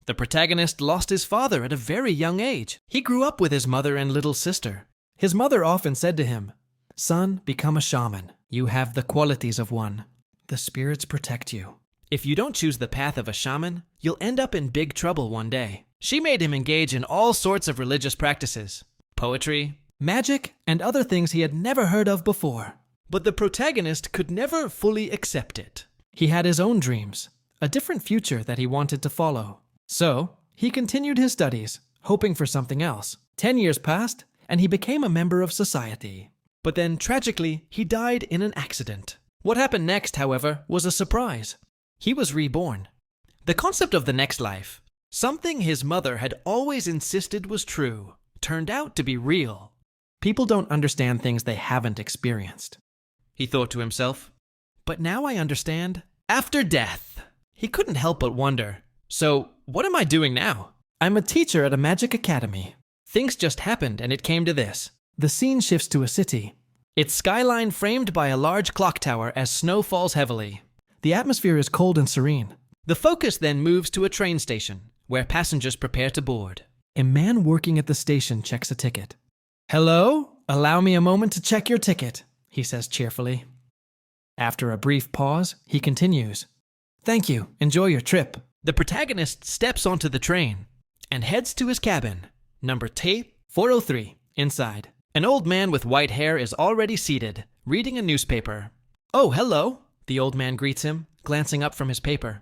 The protagonist lost his father at a very young age. He grew up with his mother and little sister. His mother often said to him, "Son, become a shaman. You have the qualities of one. The spirits protect you. If you don't choose the path of a shaman, you'll end up in big trouble one day." She made him engage in all sorts of religious practices, poetry, magic, and other things he had never heard of before. But the protagonist could never fully accept it. He had his own dreams, a different future that he wanted to follow. So, he continued his studies, hoping for something else. 10 years passed, and he became a member of society. But then, tragically, he died in an accident. What happened next, however, was a surprise. He was reborn. The concept of the next life, something his mother had always insisted was true, turned out to be real. People don't understand things they haven't experienced, he thought to himself. But now I understand. After death. He couldn't help but wonder. So, what am I doing now? I'm a teacher at a magic academy. Things just happened and it came to this. The scene shifts to a city. Its skyline framed by a large clock tower as snow falls heavily. The atmosphere is cold and serene. The focus then moves to a train station, where passengers prepare to board. A man working at the station checks a ticket. "Hello? Allow me a moment to check your ticket," he says cheerfully. After a brief pause, he continues. "Thank you. Enjoy your trip." The protagonist steps onto the train and heads to his cabin, number T403, inside. An old man with white hair is already seated, reading a newspaper. "Oh, hello," the old man greets him, glancing up from his paper.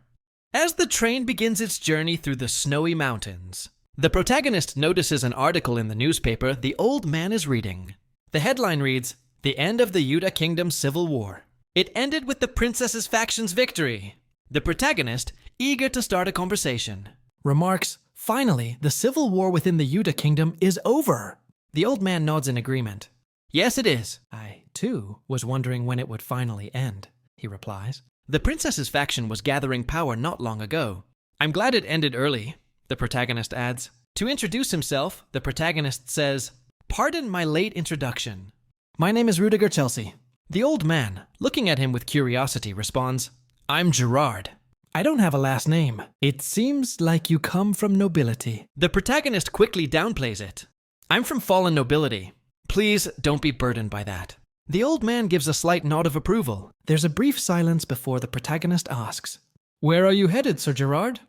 As the train begins its journey through the snowy mountains, the protagonist notices an article in the newspaper the old man is reading. The headline reads, "The End of the Yuta Kingdom's Civil War." It ended with the princess's faction's victory. The protagonist, eager to start a conversation, remarks, "Finally, the civil war within the Yuta Kingdom is over." The old man nods in agreement. "Yes, it is. I, too, was wondering when it would finally end," he replies. "The princess's faction was gathering power not long ago. I'm glad it ended early," the protagonist adds. To introduce himself, the protagonist says, "Pardon my late introduction. My name is Rudiger Chelsea." The old man, looking at him with curiosity, responds, "I'm Gerard. I don't have a last name. It seems like you come from nobility." The protagonist quickly downplays it. "I'm from fallen nobility. Please don't be burdened by that." The old man gives a slight nod of approval. There's a brief silence before the protagonist asks, "Where are you headed, Sir Gerard?"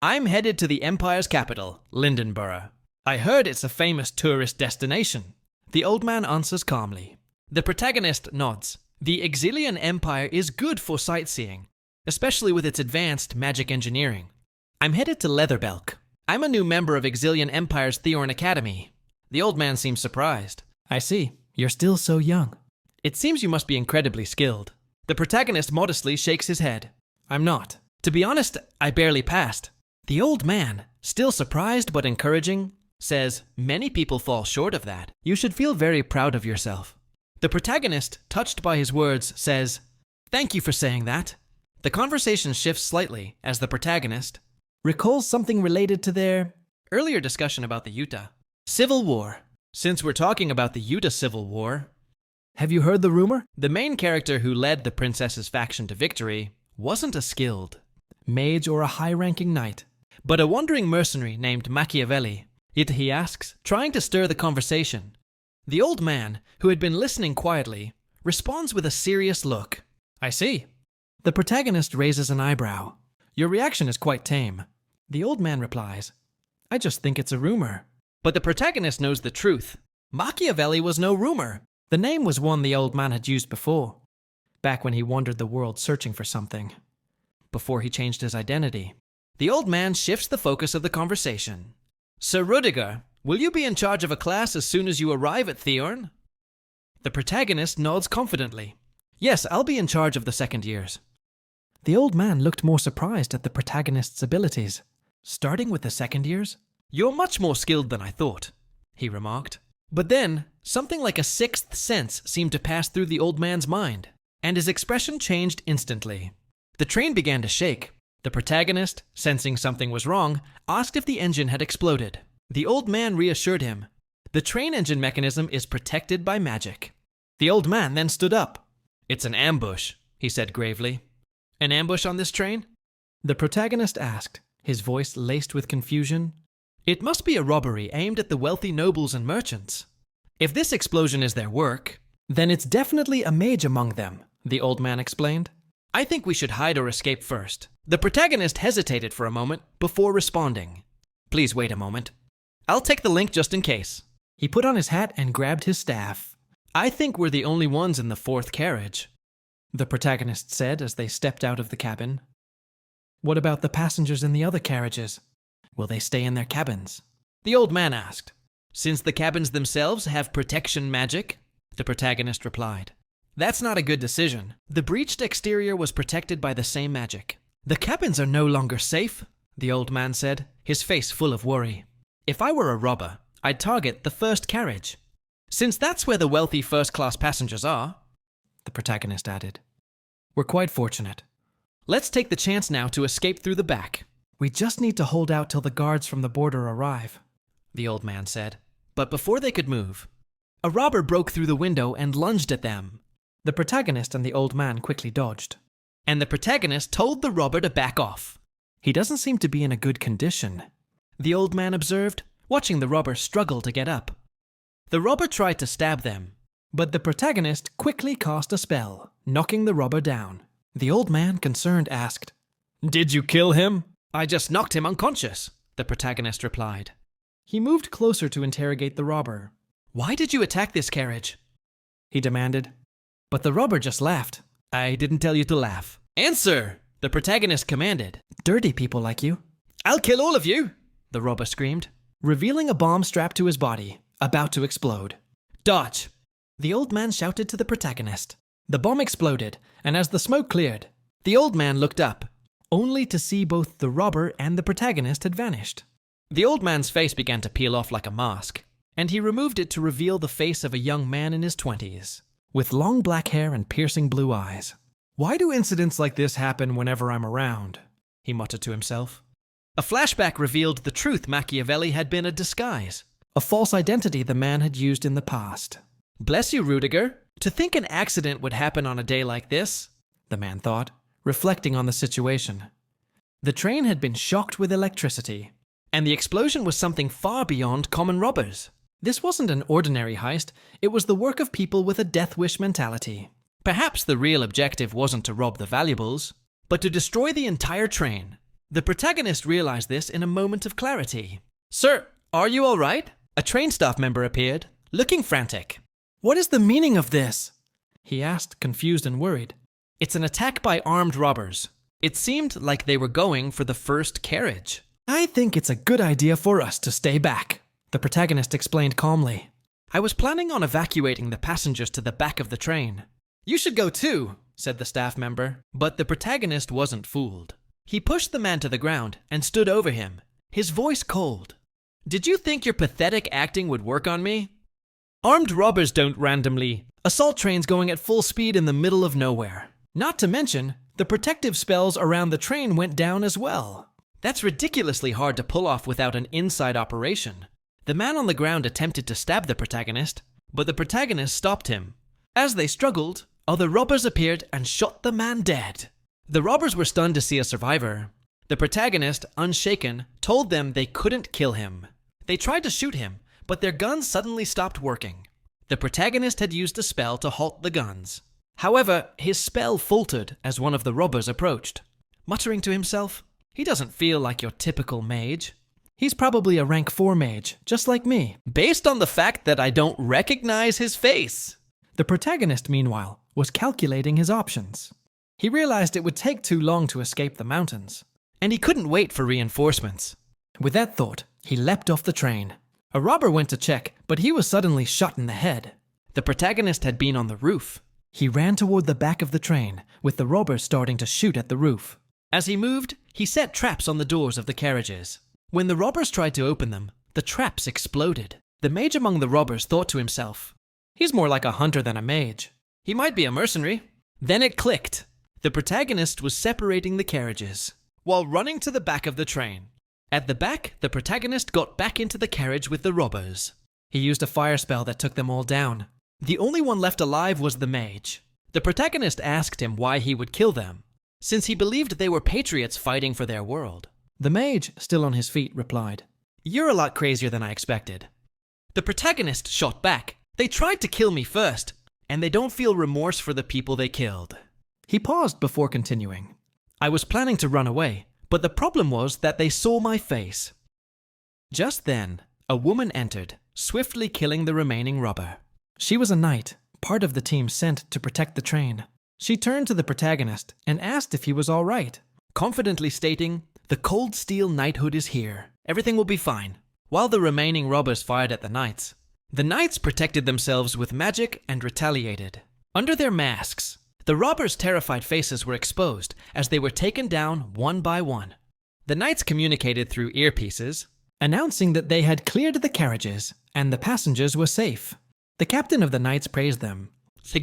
"I'm headed to the Empire's capital, Lindenborough. I heard it's a famous tourist destination." The old man answers calmly. The protagonist nods. The Exilian Empire is good for sightseeing, especially with its advanced magic engineering. "I'm headed to Leatherbelk. I'm a new member of Exilian Empire's Theorn Academy." The old man seems surprised. "I see. You're still so young. It seems you must be incredibly skilled." The protagonist modestly shakes his head. "I'm not. To be honest, I barely passed." The old man, still surprised but encouraging, says, "Many people fall short of that. You should feel very proud of yourself." The protagonist, touched by his words, says, "Thank you for saying that." The conversation shifts slightly as the protagonist recalls something related to their earlier discussion about the Yuta. Civil War. Since we're talking about the Yuta Civil War, have you heard the rumor? The main character who led the princess's faction to victory wasn't a skilled mage or a high-ranking knight, but a wandering mercenary named Machiavelli. Yet he asks, trying to stir the conversation. The old man, who had been listening quietly, responds with a serious look. "I see." The protagonist raises an eyebrow. "Your reaction is quite tame." The old man replies, "I just think it's a rumor." But the protagonist knows the truth. Machiavelli was no rumor. The name was one the old man had used before, back when he wandered the world searching for something, before he changed his identity. The old man shifts the focus of the conversation. "Sir Rudiger, will you be in charge of a class as soon as you arrive at Theorn?" The protagonist nods confidently. "Yes, I'll be in charge of the second years." The old man looked more surprised at the protagonist's abilities. "Starting with the second years? You're much more skilled than I thought," he remarked. But then, something like a sixth sense seemed to pass through the old man's mind, and his expression changed instantly. The train began to shake. The protagonist, sensing something was wrong, asked if the engine had exploded. The old man reassured him. The train engine mechanism is protected by magic. The old man then stood up. "It's an ambush," he said gravely. "An ambush on this train?" The protagonist asked. his voice laced with confusion. "It must be a robbery aimed at the wealthy nobles and merchants. If this explosion is their work, then it's definitely a mage among them," the old man explained. "I think we should hide or escape first." The protagonist hesitated for a moment before responding. "Please wait a moment. I'll take the link just in case." He put on his hat and grabbed his staff. "I think we're the only ones in the fourth carriage," the protagonist said as they stepped out of the cabin. "What about the passengers in the other carriages? Will they stay in their cabins?" the old man asked. "Since the cabins themselves have protection magic," the protagonist replied. "That's not a good decision. The breached exterior was protected by the same magic." "The cabins are no longer safe," the old man said, his face full of worry. "If I were a robber, I'd target the first carriage, since that's where the wealthy first-class passengers are," the protagonist added. "We're quite fortunate. Let's take the chance now to escape through the back." "We just need to hold out till the guards from the border arrive," the old man said. But before they could move, a robber broke through the window and lunged at them. The protagonist and the old man quickly dodged, and the protagonist told the robber to back off. "He doesn't seem to be in a good condition," the old man observed, watching the robber struggle to get up. The robber tried to stab them, but the protagonist quickly cast a spell, knocking the robber down. The old man, concerned, asked, "Did you kill him?" "I just knocked him unconscious," the protagonist replied. He moved closer to interrogate the robber. "Why did you attack this carriage?" he demanded. But the robber just laughed. "I didn't tell you to laugh." "Answer!" the protagonist commanded. "Dirty people like you." "I'll kill all of you!" the robber screamed, revealing a bomb strapped to his body, about to explode. "Dodge!" the old man shouted to the protagonist. The bomb exploded, and as the smoke cleared, the old man looked up, only to see both the robber and the protagonist had vanished. The old man's face began to peel off like a mask, and he removed it to reveal the face of a young man in his 20s, with long black hair and piercing blue eyes. "Why do incidents like this happen whenever I'm around?" he muttered to himself. A flashback revealed the truth Machiavelli had been a disguise, a false identity the man had used in the past. "Bless you, Rudiger. To think an accident would happen on a day like this," the man thought, reflecting on the situation. The train had been shocked with electricity, and the explosion was something far beyond common robbers. This wasn't an ordinary heist, it was the work of people with a death wish mentality. Perhaps the real objective wasn't to rob the valuables, but to destroy the entire train. The protagonist realized this in a moment of clarity. "Sir, are you all right?" A train staff member appeared, looking frantic. "What is the meaning of this?" he asked, confused and worried. "It's an attack by armed robbers. It seemed like they were going for the first carriage." "I think it's a good idea for us to stay back," the protagonist explained calmly. "I was planning on evacuating the passengers to the back of the train." "You should go too," said the staff member. But the protagonist wasn't fooled. He pushed the man to the ground and stood over him, his voice cold. "Did you think your pathetic acting would work on me? Armed robbers don't randomly assault trains going at full speed in the middle of nowhere. Not to mention, the protective spells around the train went down as well. That's ridiculously hard to pull off without an inside operation." The man on the ground attempted to stab the protagonist, but the protagonist stopped him. As they struggled, other robbers appeared and shot the man dead. The robbers were stunned to see a survivor. The protagonist, unshaken, told them they couldn't kill him. They tried to shoot him, but their guns suddenly stopped working. The protagonist had used a spell to halt the guns. However, his spell faltered as one of the robbers approached. Muttering to himself, "He doesn't feel like your typical mage. He's probably a rank 4 mage, just like me, based on the fact that I don't recognize his face." The protagonist, meanwhile, was calculating his options. He realized it would take too long to escape the mountains, and he couldn't wait for reinforcements. With that thought, he leapt off the train. A robber went to check, but he was suddenly shot in the head. The protagonist had been on the roof. He ran toward the back of the train, with the robbers starting to shoot at the roof. As he moved, he set traps on the doors of the carriages. When the robbers tried to open them, the traps exploded. The mage among the robbers thought to himself, "He's more like a hunter than a mage. He might be a mercenary." Then it clicked. The protagonist was separating the carriages, while running to the back of the train. At the back, the protagonist got back into the carriage with the robbers. He used a fire spell that took them all down. The only one left alive was the mage. The protagonist asked him why he would kill them, since he believed they were patriots fighting for their world. The mage, still on his feet, replied, "You're a lot crazier than I expected." The protagonist shot back. "They tried to kill me first, and they don't feel remorse for the people they killed." He paused before continuing. "I was planning to run away, but the problem was that they saw my face." Just then, a woman entered, swiftly killing the remaining robber. She was a knight, part of the team sent to protect the train. She turned to the protagonist and asked if he was all right, confidently stating, "The cold steel knighthood is here. Everything will be fine." While the remaining robbers fired at the knights, the knights protected themselves with magic and retaliated. Under their masks, the robbers' terrified faces were exposed as they were taken down one by one. The knights communicated through earpieces, announcing that they had cleared the carriages and the passengers were safe. The captain of the knights praised them.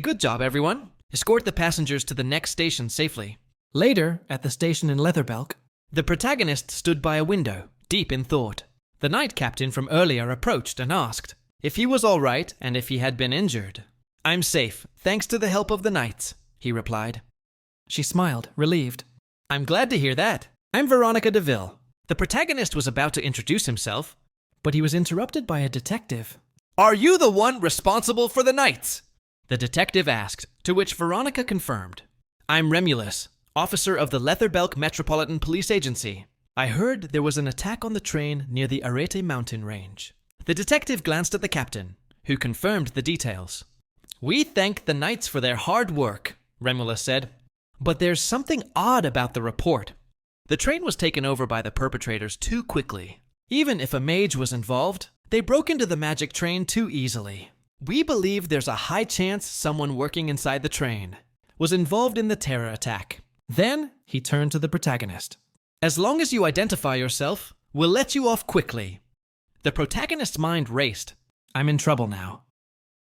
"Good job, everyone. Escort the passengers to the next station safely." Later, at the station in Leatherbelk, the protagonist stood by a window, deep in thought. The knight captain from earlier approached and asked if he was all right and if he had been injured. "I'm safe, thanks to the help of the knights," he replied. She smiled, relieved. "I'm glad to hear that. I'm Veronica DeVille." The protagonist was about to introduce himself, but he was interrupted by a detective. "Are you the one responsible for the knights?" the detective asked, to which Veronica confirmed. "I'm Remulus, officer of the Leatherbelk Metropolitan Police Agency. I heard there was an attack on the train near the Arete mountain range." The detective glanced at the captain, who confirmed the details. "We thank the knights for their hard work," Remulus said. "But there's something odd about the report. The train was taken over by the perpetrators too quickly. Even if a mage was involved, they broke into the magic train too easily. We believe there's a high chance someone working inside the train was involved in the terror attack." Then he turned to the protagonist. "As long as you identify yourself, we'll let you off quickly." The protagonist's mind raced. "I'm in trouble now.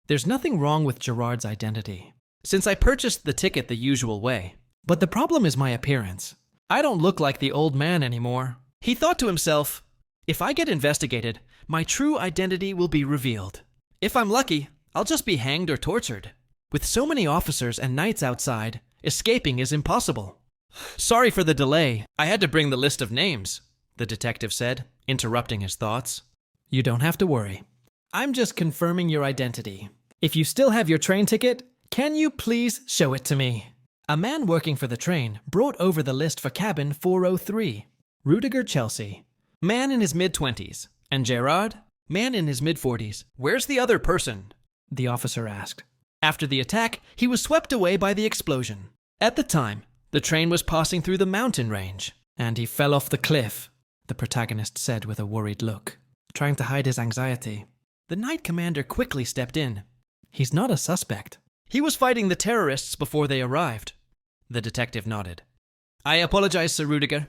There's nothing wrong with Gerard's identity, since I purchased the ticket the usual way. But the problem is my appearance. I don't look like the old man anymore." He thought to himself, "If I get investigated, my true identity will be revealed. If I'm lucky, I'll just be hanged or tortured. With so many officers and knights outside, escaping is impossible." "Sorry for the delay. I had to bring the list of names," the detective said, interrupting his thoughts. "You don't have to worry. I'm just confirming your identity. If you still have your train ticket, can you please show it to me?" A man working for the train brought over the list for cabin 403. Rudiger Chelsea, man in his mid-20s, and Gerard, man in his mid-40s. "Where's the other person?" the officer asked. "After the attack, he was swept away by the explosion. At the time, the train was passing through the mountain range, and he fell off the cliff," the protagonist said with a worried look, trying to hide his anxiety. The knight commander quickly stepped in. "He's not a suspect. He was fighting the terrorists before they arrived." The detective nodded. "I apologize, Sir Rudiger."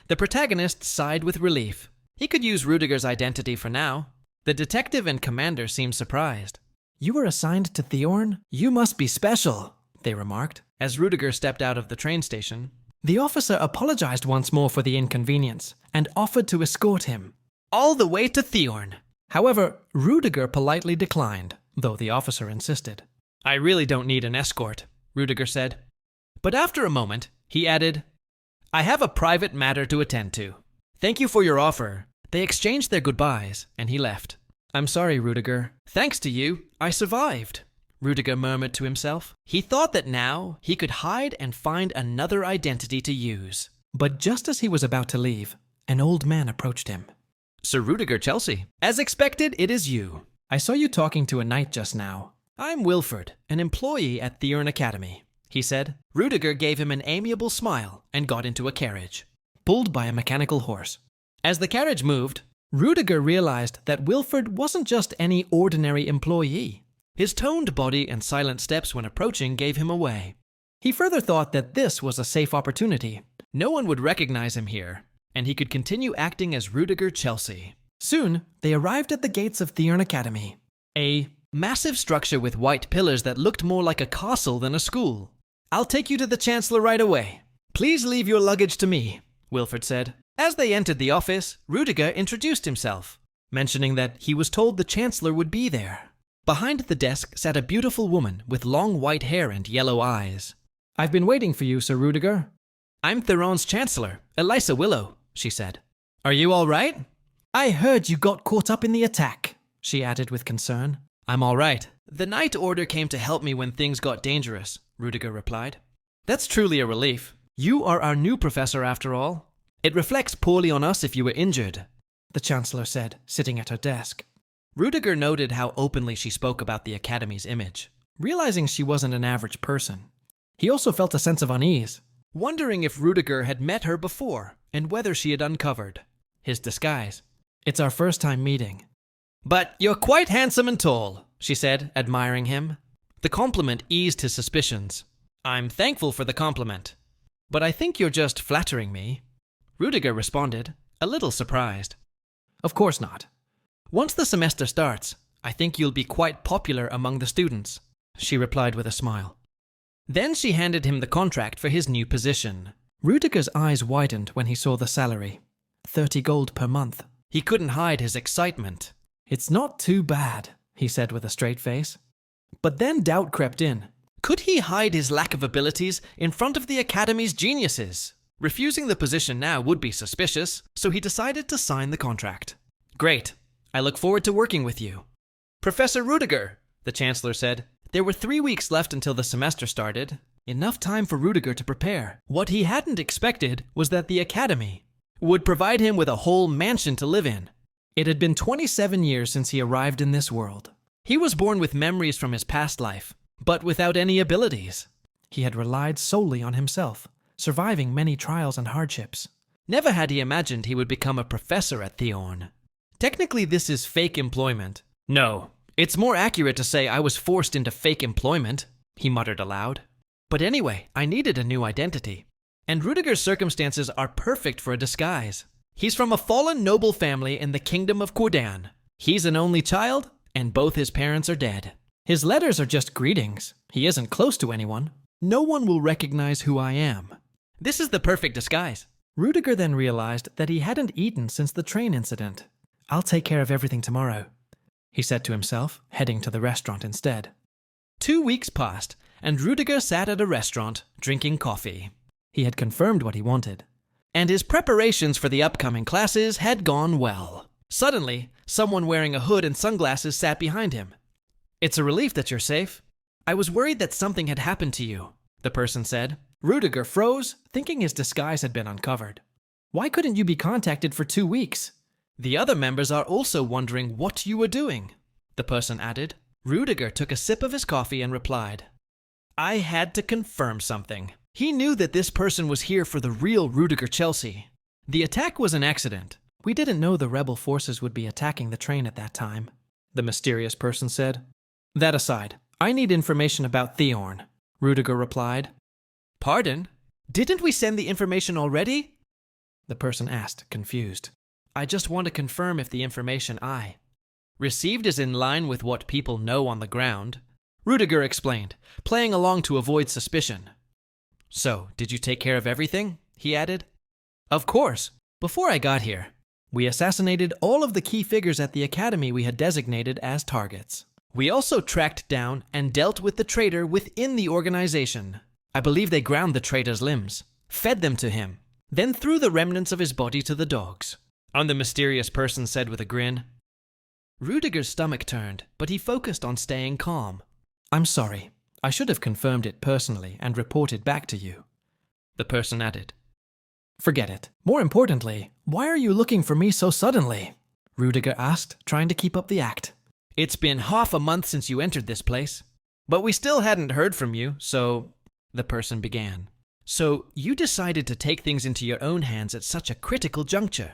The protagonist sighed with relief. He could use Rudiger's identity for now. The detective and commander seemed surprised. "You were assigned to Thorn? You must be special," they remarked, as Rudiger stepped out of the train station. The officer apologized once more for the inconvenience and offered to escort him all the way to Thorn. However, Rudiger politely declined, though the officer insisted. "I really don't need an escort," Rudiger said. But after a moment, he added, "I have a private matter to attend to. Thank you for your offer." They exchanged their goodbyes, and he left. "I'm sorry, Rudiger. Thanks to you, I survived," Rudiger murmured to himself. He thought that now he could hide and find another identity to use. But just as he was about to leave, an old man approached him. "Sir Rudiger Chelsea, as expected, it is you. I saw you talking to a knight just now. I'm Wilford, an employee at Thorn Academy," he said. Rudiger gave him an amiable smile and got into a carriage, pulled by a mechanical horse. As the carriage moved, Rudiger realized that Wilford wasn't just any ordinary employee. His toned body and silent steps when approaching gave him away. He further thought that this was a safe opportunity. No one would recognize him here, and he could continue acting as Rudiger Chelsea. Soon, they arrived at the gates of Thorn Academy, a massive structure with white pillars that looked more like a castle than a school. "I'll take you to the chancellor right away. Please leave your luggage to me," Wilford said. As they entered the office, Rudiger introduced himself, mentioning that he was told the chancellor would be there. Behind the desk sat a beautiful woman with long white hair and yellow eyes. "I've been waiting for you, Sir Rudiger." "I'm Theron's chancellor, Elisa Willow," she said. Are you all right? I heard you got caught up in the attack, she added with concern. I'm all right. The Night Order came to help me when things got dangerous, Rudiger replied. That's truly a relief. You are our new professor after all. It reflects poorly on us if you were injured, the Chancellor said, sitting at her desk. Rudiger noted how openly she spoke about the Academy's image, realizing she wasn't an average person. He also felt a sense of unease, wondering if Rudiger had met her before and whether she had uncovered his disguise. It's our first time meeting. But you're quite handsome and tall, she said, admiring him. The compliment eased his suspicions. I'm thankful for the compliment, but I think you're just flattering me. Rudiger responded, a little surprised. Of course not. Once the semester starts, I think you'll be quite popular among the students, she replied with a smile. Then she handed him the contract for his new position. Rudiger's eyes widened when he saw the salary. 30 gold per month. He couldn't hide his excitement. It's not too bad, he said with a straight face. But then doubt crept in. Could he hide his lack of abilities in front of the Academy's geniuses? Refusing the position now would be suspicious, so he decided to sign the contract. Great. I look forward to working with you. Professor Rudiger, the Chancellor said. There were 3 weeks left until the semester started. Enough time for Rudiger to prepare. What he hadn't expected was that the Academy would provide him with a whole mansion to live in. It had been 27 years since he arrived in this world. He was born with memories from his past life, but without any abilities. He had relied solely on himself, surviving many trials and hardships. Never had he imagined he would become a professor at Theorn. Technically, this is fake employment. No, it's more accurate to say I was forced into fake employment, he muttered aloud. But anyway, I needed a new identity. And Rudiger's circumstances are perfect for a disguise. He's from a fallen noble family in the kingdom of Cordan. He's an only child, and both his parents are dead. His letters are just greetings. He isn't close to anyone. No one will recognize who I am. This is the perfect disguise. Rudiger then realized that he hadn't eaten since the train incident. I'll take care of everything tomorrow, he said to himself, heading to the restaurant instead. 2 weeks passed, and Rudiger sat at a restaurant, drinking coffee. He had confirmed what he wanted, and his preparations for the upcoming classes had gone well. Suddenly, someone wearing a hood and sunglasses sat behind him. It's a relief that you're safe. I was worried that something had happened to you, the person said. Rudiger froze, thinking his disguise had been uncovered. Why couldn't you be contacted for 2 weeks? The other members are also wondering what you were doing, the person added. Rudiger took a sip of his coffee and replied, I had to confirm something. He knew that this person was here for the real Rudiger Chelsea. The attack was an accident. We didn't know the rebel forces would be attacking the train at that time, the mysterious person said. That aside, I need information about Theorn, Rudiger replied. Pardon? Didn't we send the information already? The person asked, confused. I just want to confirm if the information I received is in line with what people know on the ground, Rudiger explained, playing along to avoid suspicion. So, did you take care of everything? He added. Of course. Before I got here, we assassinated all of the key figures at the Academy we had designated as targets. We also tracked down and dealt with the traitor within the organization. I believe they ground the traitor's limbs, fed them to him, then threw the remnants of his body to the dogs. The mysterious person said with a grin. Rudiger's stomach turned, but he focused on staying calm. I'm sorry. I should have confirmed it personally and reported back to you, the person added. Forget it. More importantly, why are you looking for me so suddenly? Rudiger asked, trying to keep up the act. It's been half a month since you entered this place, but we still hadn't heard from you, so... the person began. So you decided to take things into your own hands at such a critical juncture.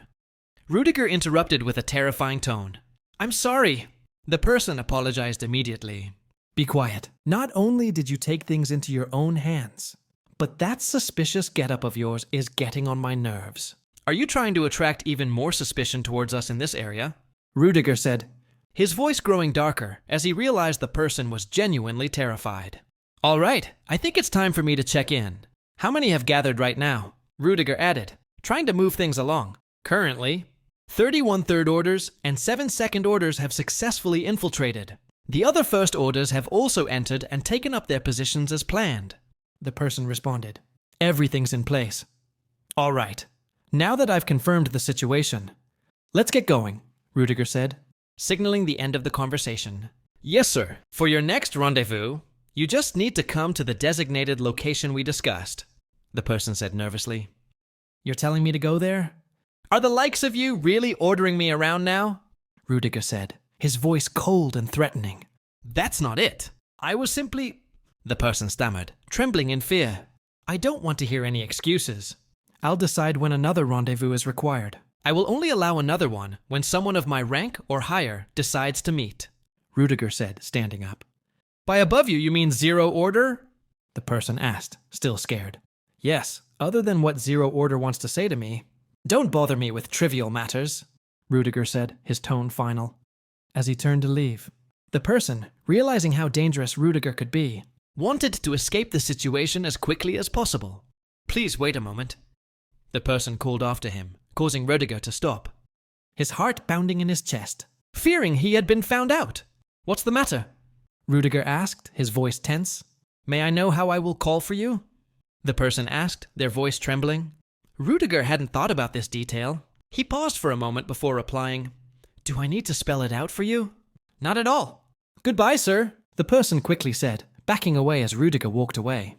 Rudiger interrupted with a terrifying tone. I'm sorry. The person apologized immediately. Be quiet. Not only did you take things into your own hands, but that suspicious getup of yours is getting on my nerves. Are you trying to attract even more suspicion towards us in this area? Rudiger said, his voice growing darker as he realized the person was genuinely terrified. All right, I think it's time for me to check in. How many have gathered right now? Rudiger added, trying to move things along. Currently, 31 third orders and 7 second orders have successfully infiltrated. The other first orders have also entered and taken up their positions as planned. The person responded, everything's in place. All right, Now that I've confirmed the situation, let's get going, Rudiger said, signaling the end of the conversation. Yes, sir. For your next rendezvous, you just need to come to the designated location we discussed, the person said nervously. You're telling me to go there? Are the likes of you really ordering me around now? Rudiger said, his voice cold and threatening. That's not it. I was simply... The person stammered, trembling in fear. I don't want to hear any excuses. I'll decide when another rendezvous is required. I will only allow another one when someone of my rank or higher decides to meet, Rudiger said, standing up. By above you mean Zero Order? The person asked, still scared. Yes, other than what Zero Order wants to say to me. Don't bother me with trivial matters, Rudiger said, his tone final. As he turned to leave, the person, realizing how dangerous Rudiger could be, wanted to escape the situation as quickly as possible. Please wait a moment. The person called after him, causing Rudiger to stop, his heart pounding in his chest, fearing he had been found out. What's the matter? Rudiger asked, his voice tense. May I know how I will call for you? The person asked, their voice trembling. Rudiger hadn't thought about this detail. He paused for a moment before replying, Do I need to spell it out for you? Not at all. Goodbye, sir, the person quickly said, backing away as Rudiger walked away.